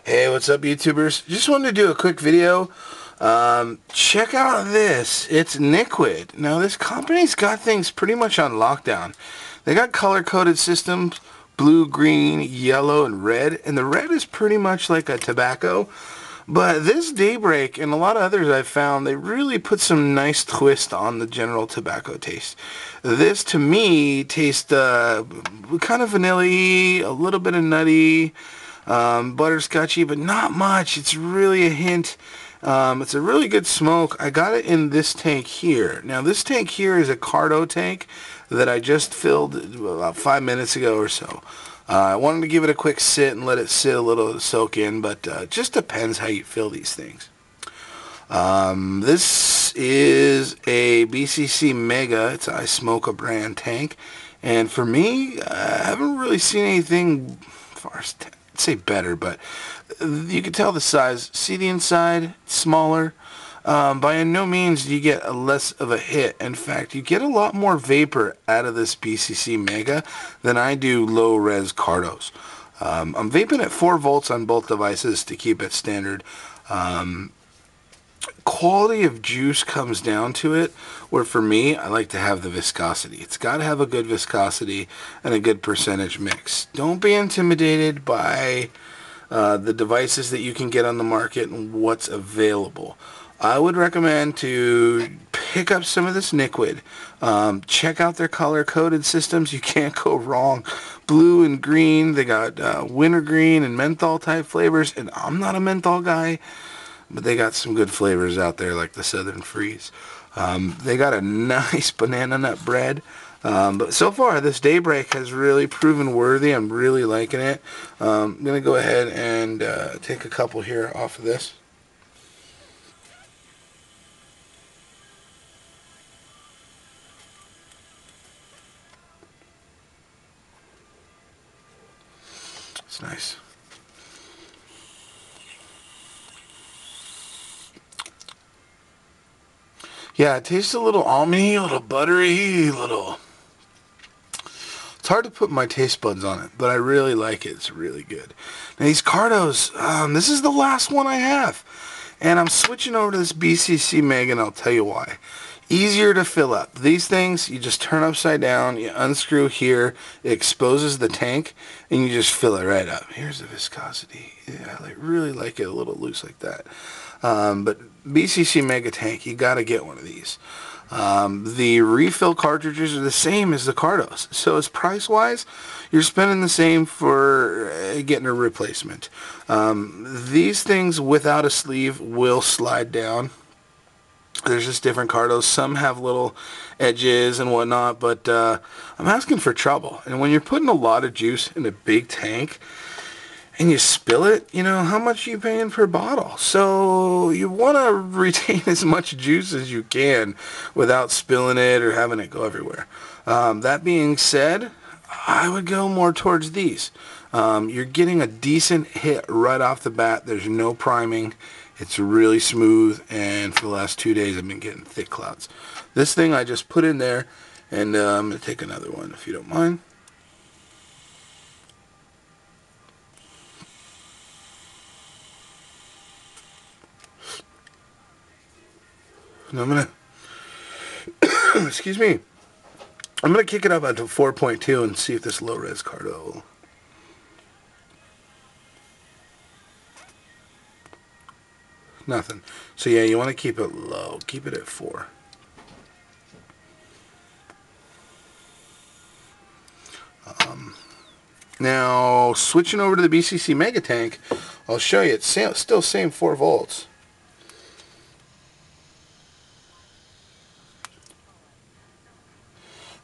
Hey, what's up, YouTubers? Just wanted to do a quick video. Check out this. It's NicQuid. Now, this company's got things pretty much on lockdown. They got color-coded systems, blue, green, yellow, and red. And the red is pretty much like a tobacco. But this Daybreak and a lot of others I've found, they really put some nice twist on the general tobacco taste. This, to me, tastes kind of vanilla-y, a little bit of nutty, butterscotchy, but not much. It's really a hint. It's a really good smoke. I got it in this tank here. Now, this tank here is a CARTOS tank that I just filled about 5 minutes ago or so. I wanted to give it a quick sit and let it sit a little, soak in, but it just depends how you fill these things. This is a BCC Mega. It's a I Smoke a brand tank, and for me, I haven't really seen anything as far as I'd say better, but you can tell the size. See the inside? It's smaller. By no means do you get a less of a hit. In fact, you get a lot more vapor out of this BCC Mega than I do low-res CARTOS. I'm vaping at 4 volts on both devices to keep it standard. Quality of juice comes down to it, where for me, I like to have the viscosity. It's got to have a good viscosity and a good percentage mix. Don't be intimidated by the devices that you can get on the market and what's available. I would recommend to pick up some of this NicQuid. Check out their color-coded systems. You can't go wrong. Blue and green. They got wintergreen and menthol type flavors. And I'm not a menthol guy, but they got some good flavors out there like the Southern Freeze. They got a nice banana nut bread. But so far, this Daybreak has really proven worthy. I'm really liking it. I'm going to go ahead and take a couple here off of this. It's nice. Yeah, it tastes a little almondy, a little buttery, It's hard to put my taste buds on it, but I really like it. It's really good. Now, these CARTOS, this is the last one I have. And I'm switching over to this BCC Mega, and I'll tell you why. Easier to fill up. These things, you just turn upside down, you unscrew here, it exposes the tank, and you just fill it right up. Here's the viscosity. Yeah, I really like it a little loose like that. But BCC Mega Tank, you got to get one of these. The refill cartridges are the same as the CARTOS. So as price-wise, you're spending the same for getting a replacement. These things without a sleeve will slide down. There's just different CARTOS. Some have little edges and whatnot, but I'm asking for trouble. And when you're putting a lot of juice in a big tank and you spill it, you know, how much are you paying per bottle? So you want to retain as much juice as you can without spilling it or having it go everywhere. That being said, I would go more towards these. You're getting a decent hit right off the bat. There's no priming. It's really smooth, and for the last 2 days I've been getting thick clouds. This thing I just put in there, and I'm going to take another one if you don't mind. And I'm going to, excuse me, I'm going to kick it up to 4.2 and see if this low-res CARTOS. Nothing. So yeah, you want to keep it low. Keep it at 4. Now, switching over to the BCC Mega Tank, I'll show you. It's still same 4 volts.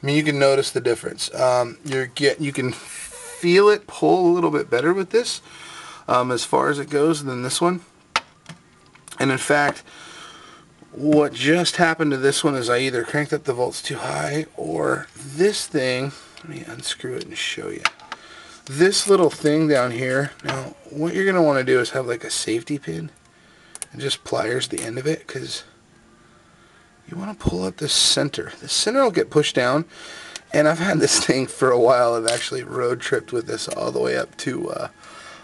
I mean, you can notice the difference. You can feel it pull a little bit better with this as far as it goes than this one. And in fact, what just happened to this one is I either cranked up the volts too high, or this thing, let me unscrew it and show you. This little thing down here, now what you're going to want to do is have like a safety pin and just pliers the end of it, because you want to pull up the center. The center will get pushed down, and I've had this thing for a while. I've actually road tripped with this all the way up to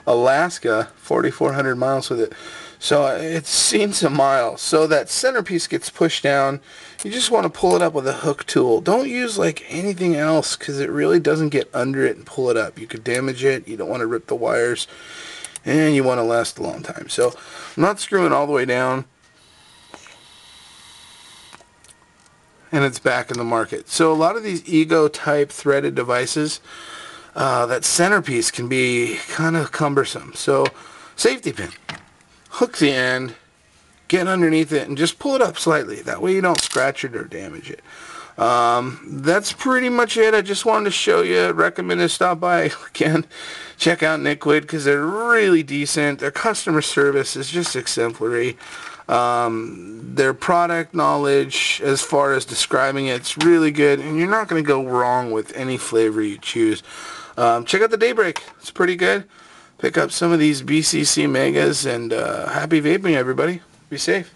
Alaska, 4,400 miles with it. So it's seen some miles. So that centerpiece gets pushed down. You just want to pull it up with a hook tool. Don't use like anything else because it really doesn't get under it and pull it up. You could damage it. You don't want to rip the wires. And you want to last a long time. So I'm not screwing all the way down. And it's back in the market. So a lot of these Ego type threaded devices, that centerpiece can be kind of cumbersome. So safety pin. Hook the end, get underneath it, and just pull it up slightly. That way you don't scratch it or damage it. That's pretty much it. I just wanted to show you. Recommend to stop by. Again, check out NicQuid because they're really decent. Their customer service is just exemplary. Their product knowledge as far as describing it's really good, and you're not going to go wrong with any flavor you choose. Check out the Daybreak. It's pretty good. Pick up some of these BCC Megas, and happy vaping, everybody. Be safe.